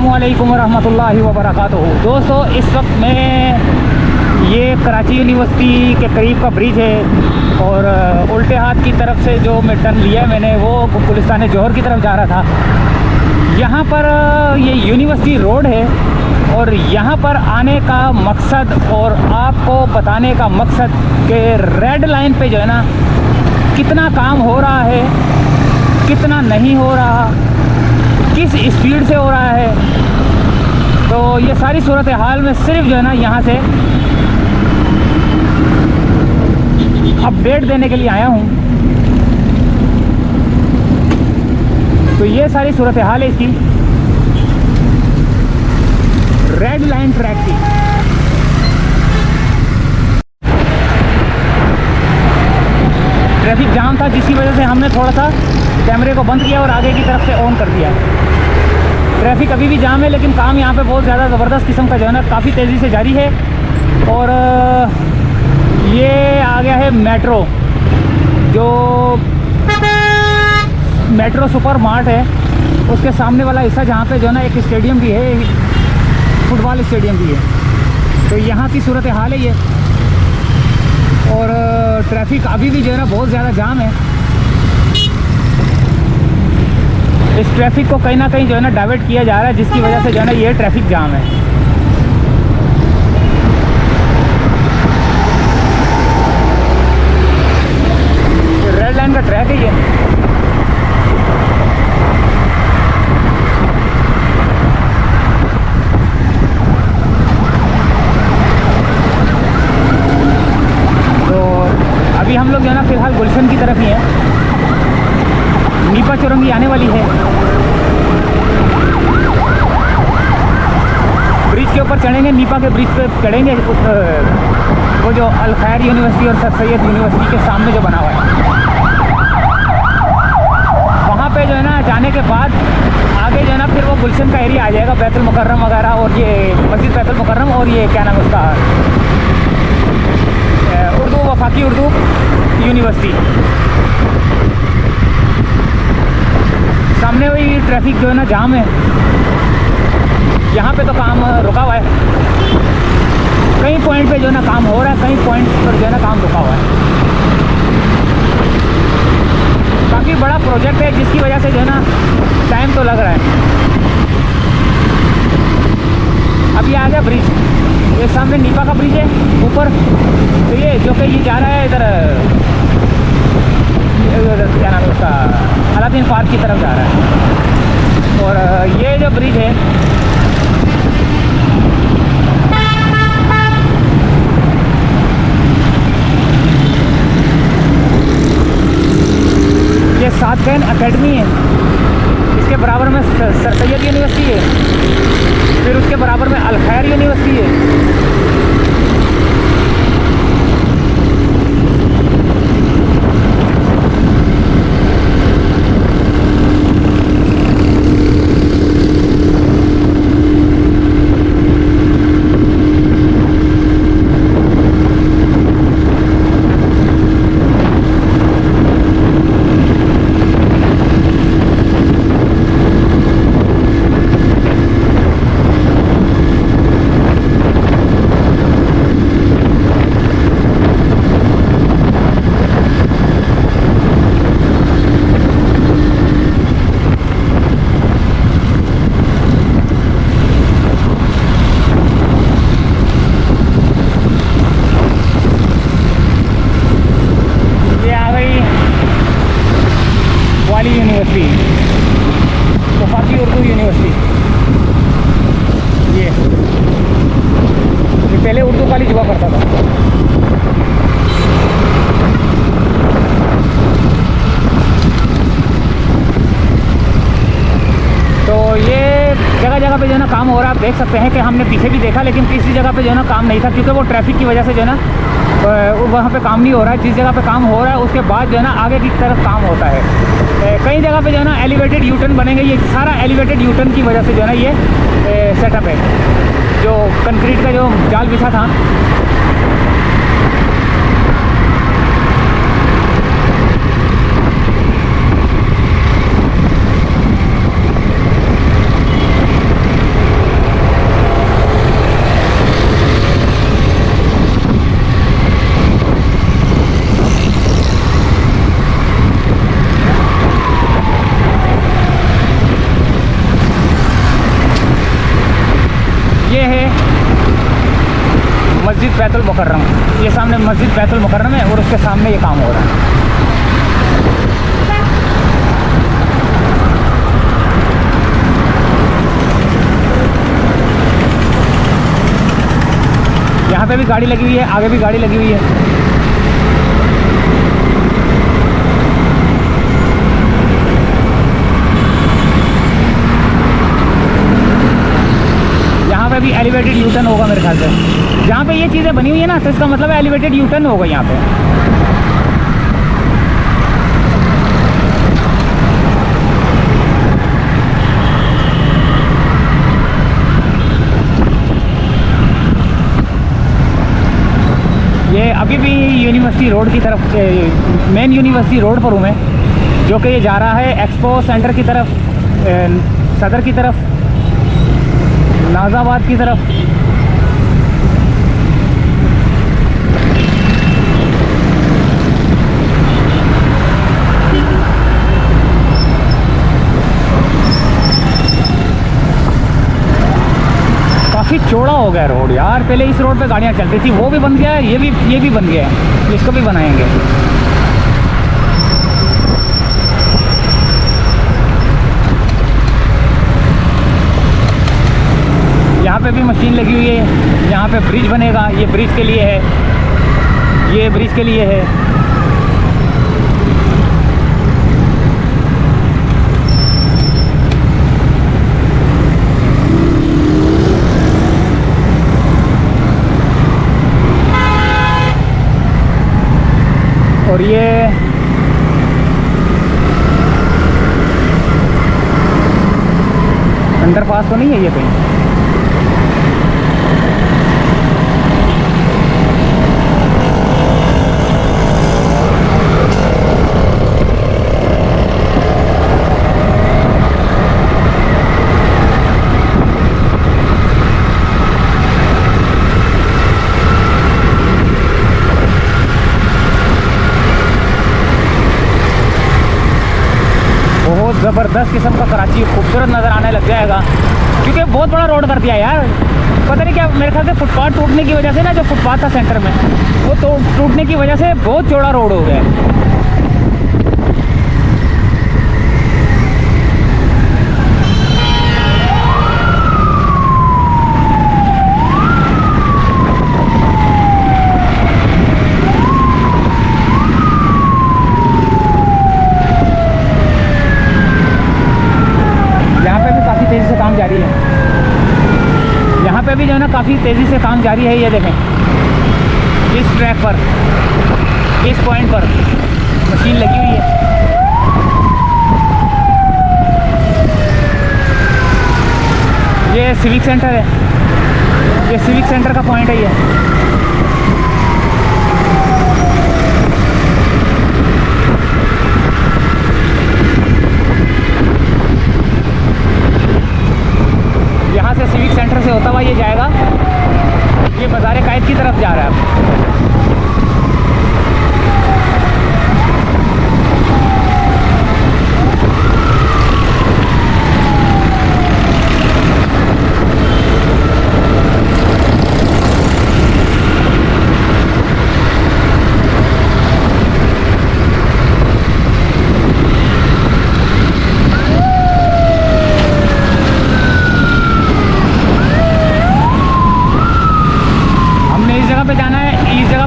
अस्सलामुअलैकुम वरहमतुल्लाहि वबरकातुहू। दोस्तों, इस वक्त मैं ये कराची यूनिवर्सिटी के करीब का ब्रिज है और उल्टे हाथ की तरफ से जो मैं टर्न लिया मैंने वो गुलिस्तान जौहर की तरफ जा रहा था। यहाँ पर ये यूनिवर्सिटी रोड है और यहाँ पर आने का मकसद और आपको बताने का मकसद कि रेड लाइन पे जो है ना कितना काम हो रहा है, कितना नहीं हो रहा, किस स्पीड से हो रहा है। तो ये सारी सूरत हाल में सिर्फ जो है ना यहाँ से अपडेट देने के लिए आया हूँ। तो ये सारी सूरत हाल है इसकी, रेड लाइन ट्रैक की। ट्रैफिक जाम था जिसकी वजह से हमने थोड़ा सा कैमरे को बंद किया और आगे की तरफ से ऑन कर दिया। ट्रैफिक अभी भी जाम है लेकिन काम यहाँ पे बहुत ज़्यादा ज़बरदस्त किस्म का जो है ना काफ़ी तेज़ी से जारी है। और ये आ गया है मेट्रो, जो मेट्रो सुपर मार्ट है उसके सामने वाला हिस्सा जहाँ पे जो है ना एक स्टेडियम भी है, फुटबॉल स्टेडियम भी है। तो यहाँ की सूरत हाल है ये। और ट्रैफिक अभी भी जो है ना बहुत ज़्यादा जाम है। इस ट्रैफिक को कहीं ना कहीं जो है ना डाइवर्ट किया जा रहा है जिसकी वजह से जो है ना ये ट्रैफिक जाम है। रेड लाइन का ट्रैक है ये। अभी हम लोग जो है ना फ़िलहाल गुलशन की तरफ ही हैं। नीपा चौरंगी आने वाली है। ब्रिज के ऊपर चढ़ेंगे, नीपा के ब्रिज पे चढ़ेंगे। वो जो अल खैर यूनिवर्सिटी और सर सैयद यूनिवर्सिटी के सामने जो बना हुआ है वहाँ पे जो है ना जाने के बाद आगे जो है ना फिर वो गुलशन का एरिया आ जाएगा, बैतुल मुकर्रम वगैरह, और ये मस्जिद बैतुल मुकर्रम और ये क्या नाम है उसका, उर्दू वफाकी उर्दू यूनिवर्सिटी। सामने वही ट्रैफिक जो है ना जाम है। यहाँ पे तो काम रुका हुआ है, कई पॉइंट पे जो है ना काम हो रहा है, कई पॉइंट पर जो है ना काम रुका हुआ है। काफ़ी बड़ा प्रोजेक्ट है जिसकी वजह से जो है ना टाइम तो लग रहा है। अभी आ गया ब्रिज, ये सामने नीपा का ब्रिज है ऊपर। तो ये जो कि ये जा रहा है इधर क्या नाम है उसका, अलादीन पार्क की तरफ जा रहा है। और ये जो ब्रिज है ये सादकैन एकेडमी है, इसके बराबर में सर सैयद यूनिवर्सिटी है, फिर उसके बराबर में अल खैर यूनिवर्सिटी है। यूनिवर्सिटी वफाकी उर्दू यूनिवर्सिटी, ये पहले उर्दू कॉलेज हुआ करता था। तो ये जगह जगह पे जो है ना काम हो रहा है। आप देख सकते हैं कि हमने पीछे भी देखा लेकिन किसी जगह पे जो है ना काम नहीं था क्योंकि वो ट्रैफिक की वजह से जो है ना वहाँ पे काम नहीं हो रहा है। जिस जगह पे काम हो रहा है उसके बाद जो है ना आगे की तरफ काम होता है। कई जगह पे जो है ना एलिवेटेड यूटर्न बनेंगे। ये सारा एलिवेटेड यूटर्न की वजह से जो है ना ये सेटअप है। जो कंक्रीट का जो जाल बिछा था है मस्जिद बैतुल मुकर्रम। ये सामने मस्जिद बैतुल मुकर्रम है और उसके सामने ये काम हो रहा है। यहाँ पे भी गाड़ी लगी हुई है, आगे भी गाड़ी लगी हुई है। यहाँ पे भी एलिवेटेड यू टर्न होगा मेरे ख्याल से। जहाँ पे ये चीज़ें बनी हुई है ना, तो इसका मतलब है एलिवेटेड यू टर्न होगा यहाँ पे। ये अभी भी यूनिवर्सिटी रोड की तरफ, मेन यूनिवर्सिटी रोड पर हूँ मैं, जो कि ये जा रहा है एक्सपो सेंटर की तरफ, सदर की तरफ, नाज़ाबाद की तरफ। काफ़ी चौड़ा हो गया रोड यार। पहले इस रोड पे गाड़ियाँ चलती थी, वो भी बन गया है, ये भी बन गया है, इसको भी बनाएंगे। यहाँ पे भी मशीन लगी हुई है, यहाँ पे ब्रिज बनेगा। ये ब्रिज के लिए है, ये ब्रिज के लिए है। और ये अंडरपास तो नहीं है ये कहीं? ज़बरदस्त किस्म का कराची खूबसूरत नज़र आने लग जाएगा, क्योंकि बहुत बड़ा रोड कर दिया यार। पता नहीं क्या, मेरे ख्याल से फुटपाथ टूटने की वजह से ना, जो फुटपाथ था सेंटर में, वो तो टूटने की वजह से बहुत चौड़ा रोड हो गया है। यहाँ पे भी जो है ना काफ़ी तेज़ी से काम जारी है। ये देखें, इस ट्रैक पर, इस पॉइंट पर मशीन लगी हुई है। ये सिविक सेंटर है, ये सिविक सेंटर का पॉइंट है ये। यहाँ से सिविक सेंटर से होता हुआ ये जाएगा, ये मज़ार कायद की तरफ जा रहा है।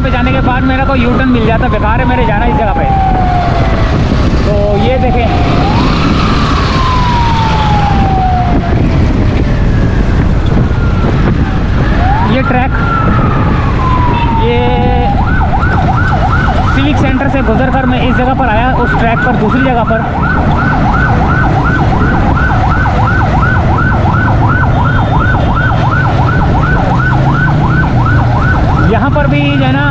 जाने के बाद मेरा को यू टर्न मिल जाता, बेकार है मेरे जाना इस जगह पे। तो ये देखें, ये ट्रैक, ये सिविक सेंटर से गुजर कर मैं इस जगह पर आया, उस ट्रैक पर दूसरी जगह पर। यहाँ पर भी जो है ना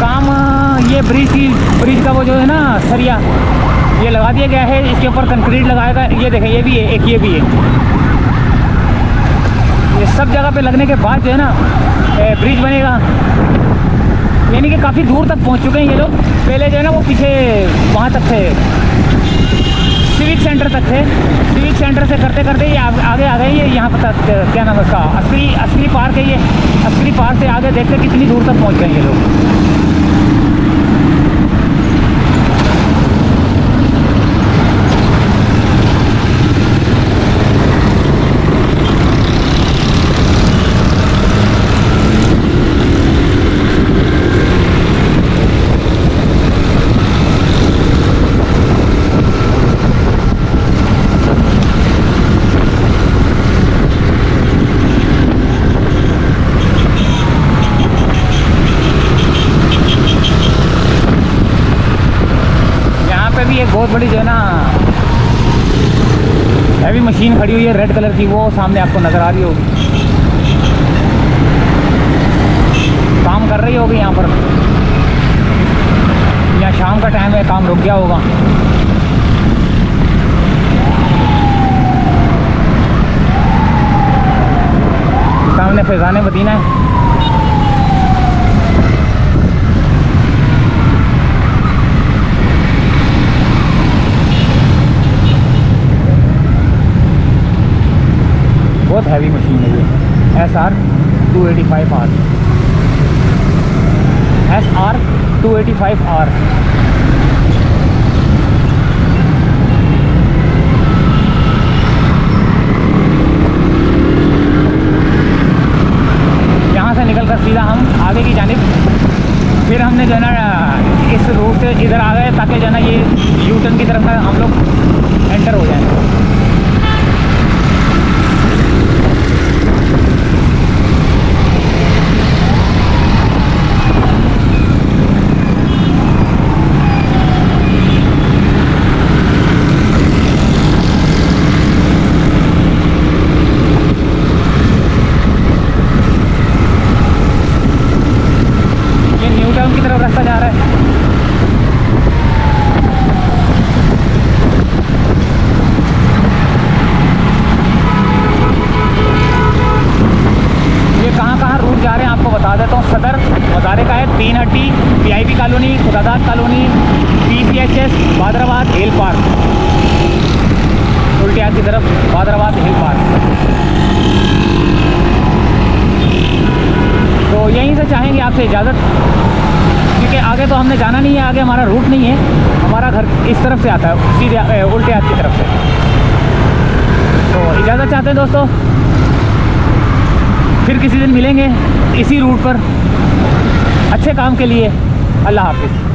काम, ये ब्रिज का वो जो है ना सरिया, ये लगा दिया गया है, इसके ऊपर कंक्रीट लगाएगा। ये देखें, ये भी है, एक ये भी है। ये सब जगह पे लगने के बाद जो है ना ब्रिज बनेगा। यानी कि काफ़ी दूर तक पहुँच चुके हैं ये लोग। पहले जो है ना वो पीछे वहाँ तक थे, सिविक सेंटर सेंटर तक थे। सिविक सेंटर से करते करते ये आगे आ गए, ये यहाँ पर तक, क्या नाम है उसका, अस्करी पार्क है। ये अस्करी पार्क से आगे देखते कितनी दूर तक पहुँच गए ये लोग। एक बहुत बड़ी जो है ना हैवी मशीन खड़ी हुई है रेड कलर की, वो सामने आपको नज़र आ रही होगी, काम कर रही होगी यहाँ पर। यहाँ शाम का टाइम है, काम रुक गया होगा। सामने फैज़ान मदीना है। बहुत हैवी मशीन है ये, SR 285R, SR 285R। यहाँ से निकलकर सीधा हम आगे की जानिब, फिर हमने जो है ना इस रूट से इधर आ गए ताकि जो है ना ये यू टर्न की तरफ हम लोग एंटर हो जाए। की तरफ रास्ता जा रहा है। ये कहाँ रूट जा रहे हैं आपको बता देता हूँ। सदर मज़ारे का है, 3 हट्टी, VIP कॉलोनी, खुदादाद कॉलोनी, PCHS, बादराबाद हिल पार्क, उल्टे हाथ की तरफ बादराबाद हिल पार्क। तो यहीं से चाहेंगे आपसे इजाज़त, क्योंकि आगे तो हमने जाना नहीं है, आगे हमारा रूट नहीं है, हमारा घर इस तरफ से आता है, सीधे उल्टे हाथ की तरफ से। तो इजाज़त चाहते हैं दोस्तों, फिर किसी दिन मिलेंगे इसी रूट पर अच्छे काम के लिए। अल्लाह हाफिज़।